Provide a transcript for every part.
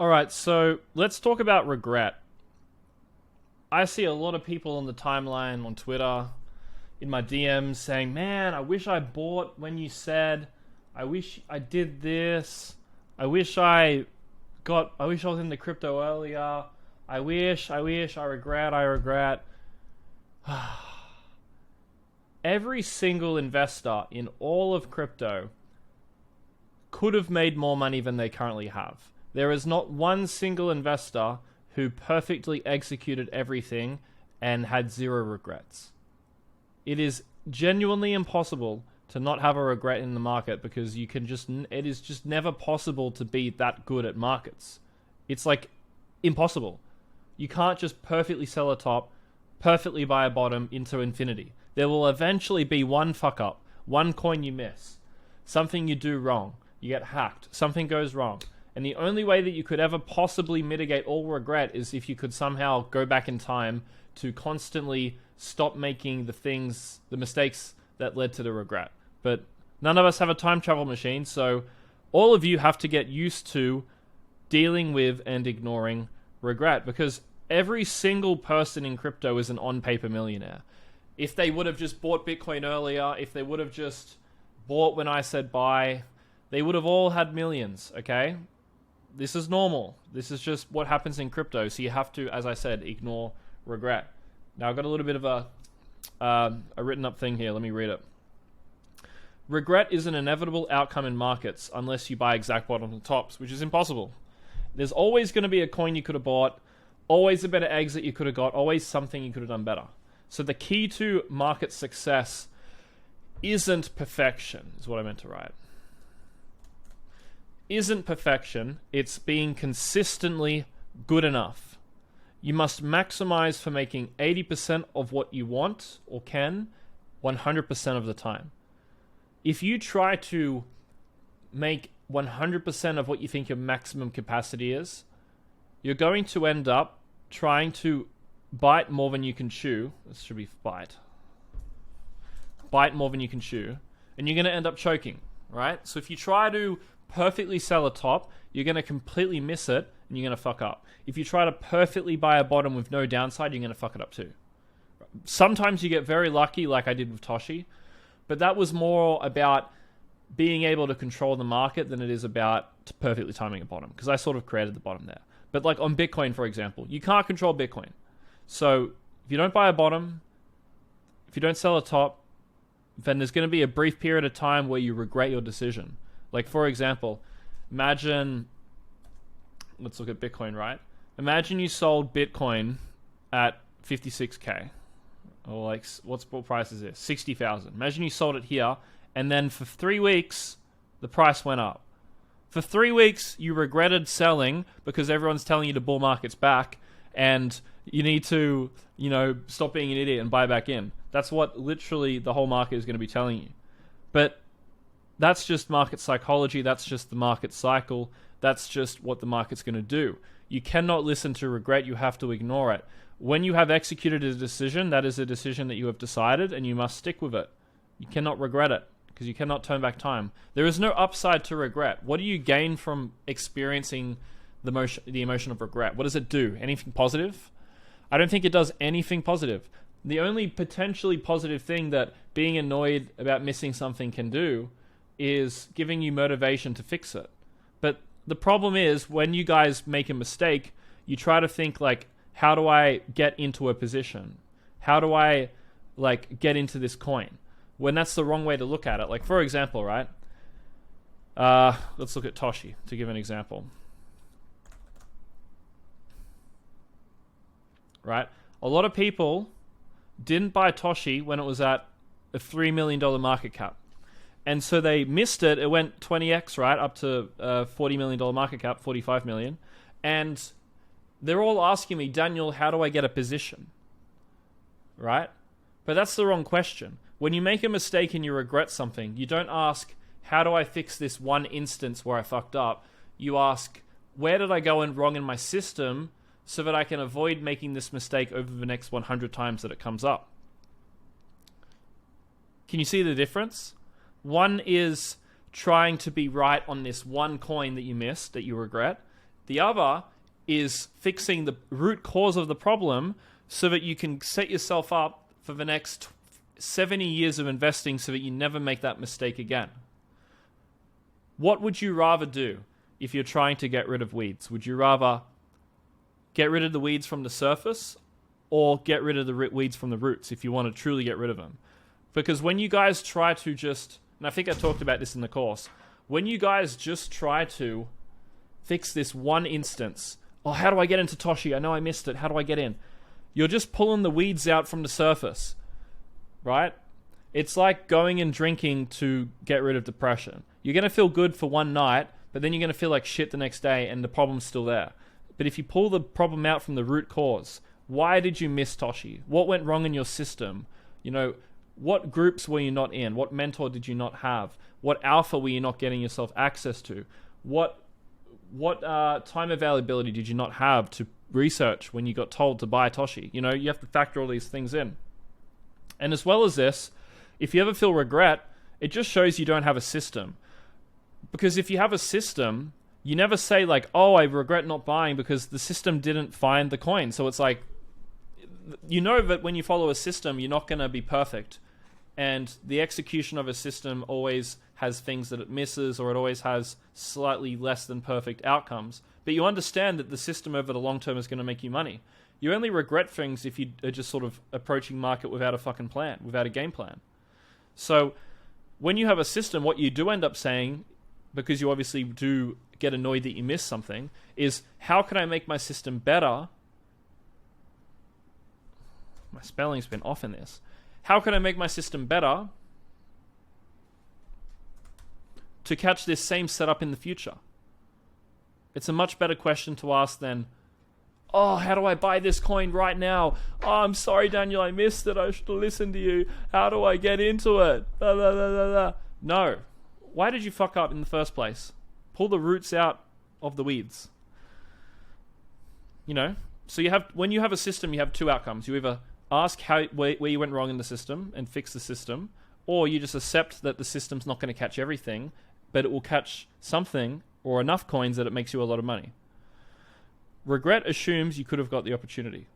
All right, so let's talk about regret. I see a lot of people on the timeline on Twitter, in my DMs saying, man, I wish I bought when you said, I wish I did this. I wish I was in the crypto earlier. I regret. Every single investor in all of crypto could have made more money than they currently have. There is not one single investor who perfectly executed everything and had zero regrets. It is genuinely impossible to not have a regret in the market because it is just never possible to be that good at markets. It's like impossible. You can't just perfectly sell a top, perfectly buy a bottom into infinity. There will eventually be one fuck up, one coin you miss, something you do wrong, you get hacked, something goes wrong. And the only way that you could ever possibly mitigate all regret is if you could somehow go back in time to constantly stop making the mistakes that led to the regret. But none of us have a time travel machine, so all of you have to get used to dealing with and ignoring regret, because every single person in crypto is an on-paper millionaire. If they would have just bought Bitcoin earlier, if they would have just bought when I said buy, they would have all had millions, okay? This is normal. This is just what happens in crypto. So you have to, as I said, ignore regret. Now I've got a little bit of a written up thing here. Let me read it. Regret is an inevitable outcome in markets unless you buy exact bottoms and tops, which is impossible. There's always going to be a coin you could have bought, always a better exit you could have got, always something you could have done better. So the key to market success isn't perfection, is what I meant to write. Isn't perfection, it's being consistently good enough. You must maximize for making 80% of what you want or can 100% of the time. If you try to make 100% of what you think your maximum capacity is, you're going to end up trying to bite more than you can chew. This should be bite. Bite more than you can chew. And you're going to end up choking, right? So if you try to perfectly sell a top, you're going to completely miss it and you're going to fuck up. If you try to perfectly buy a bottom with no downside, you're going to fuck it up too. Sometimes you get very lucky, like I did with Toshi, but that was more about being able to control the market than it is about perfectly timing a bottom, because I sort of created the bottom there. But like on Bitcoin, for example, you can't control Bitcoin. So if you don't buy a bottom, if you don't sell a top, then there's going to be a brief period of time where you regret your decision. Like, for example, imagine, let's look at Bitcoin, right? Imagine you sold Bitcoin at 56K. Or like, what price is this? 60,000. Imagine you sold it here, and then for 3 weeks, the price went up. For 3 weeks, you regretted selling because everyone's telling you the bull market's back, and you need to, stop being an idiot and buy back in. That's what literally the whole market is going to be telling you. But that's just market psychology. That's just the market cycle. That's just what the market's going to do. You cannot listen to regret. You have to ignore it. When you have executed a decision, that is a decision that you have decided, and you must stick with it. You cannot regret it because you cannot turn back time. There is no upside to regret. What do you gain from experiencing the emotion of regret? What does it do? Anything positive? I don't think it does anything positive. The only potentially positive thing that being annoyed about missing something can do is giving you motivation to fix it. But the problem is, when you guys make a mistake, you try to think like, how do I get into a position? How do I get into this coin? When that's the wrong way to look at it. Like, for example, right? Let's look at Toshi to give an example. Right? A lot of people didn't buy Toshi when it was at a $3 million market cap. And so they missed it. It went 20x, right? Up to $40 million market cap, 45 million. And they're all asking me, Daniel, how do I get a position? Right? But that's the wrong question. When you make a mistake and you regret something, you don't ask, how do I fix this one instance where I fucked up? You ask, where did I go wrong in my system so that I can avoid making this mistake over the next 100 times that it comes up? Can you see the difference? One is trying to be right on this one coin that you missed, that you regret. The other is fixing the root cause of the problem so that you can set yourself up for the next 70 years of investing so that you never make that mistake again. What would you rather do if you're trying to get rid of weeds? Would you rather get rid of the weeds from the surface or get rid of the weeds from the roots if you want to truly get rid of them? Because when you guys try to just, and I think I talked about this in the course, when you guys just try to fix this one instance, oh, how do I get into Toshi? I know I missed it. How do I get in? You're just pulling the weeds out from the surface, right? It's like going and drinking to get rid of depression. You're going to feel good for one night, but then you're going to feel like shit the next day and the problem's still there. But if you pull the problem out from the root cause, why did you miss Toshi? What went wrong in your system? You know, what groups were you not in? What mentor did you not have? What alpha were you not getting yourself access to? What time availability did you not have to research when you got told to buy Toshi? You know, you have to factor all these things in. And as well as this, if you ever feel regret, it just shows you don't have a system. Because if you have a system, you never say like, oh, I regret not buying because the system didn't find the coin. So it's like, you know that when you follow a system, you're not going to be perfect. And the execution of a system always has things that it misses, or it always has slightly less than perfect outcomes. But you understand that the system over the long term is going to make you money. You only regret things if you are just sort of approaching market without a fucking plan, without a game plan. So when you have a system, what you do end up saying, because you obviously do get annoyed that you miss something, is how can I make my system better? My spelling's been off in this. How can I make my system better to catch this same setup in the future? It's a much better question to ask than, oh, how do I buy this coin right now? Oh, I'm sorry, Daniel, I missed it. I should have listened to you. How do I get into it? Blah, blah, blah, blah, blah. No. Why did you fuck up in the first place? Pull the roots out of the weeds. You know? So when you have a system, you have two outcomes. You either ask where you went wrong in the system and fix the system, or you just accept that the system's not going to catch everything, but it will catch something or enough coins that it makes you a lot of money. Regret assumes you could have got the opportunity.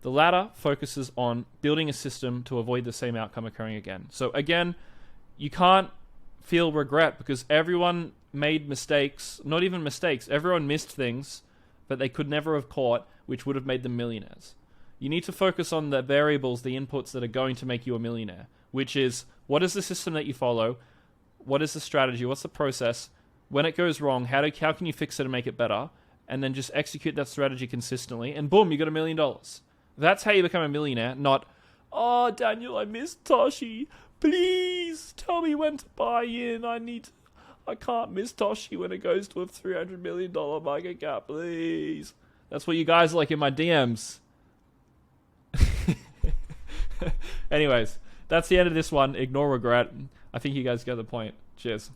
The latter focuses on building a system to avoid the same outcome occurring again. So again, you can't feel regret because everyone made mistakes, not even mistakes, everyone missed things that they could never have caught, which would have made them millionaires. You need to focus on the variables, the inputs that are going to make you a millionaire, which is, what is the system that you follow? What is the strategy? What's the process? When it goes wrong, how can you fix it and make it better? And then just execute that strategy consistently, and boom, you got $1 million. That's how you become a millionaire, not, oh, Daniel, I missed Toshi. Please tell me when to buy in. I can't miss Toshi when it goes to a $300 million market cap, please. That's what you guys are like in my DMs. Anyways, that's the end of this one. Ignore regret. I think you guys get the point. Cheers.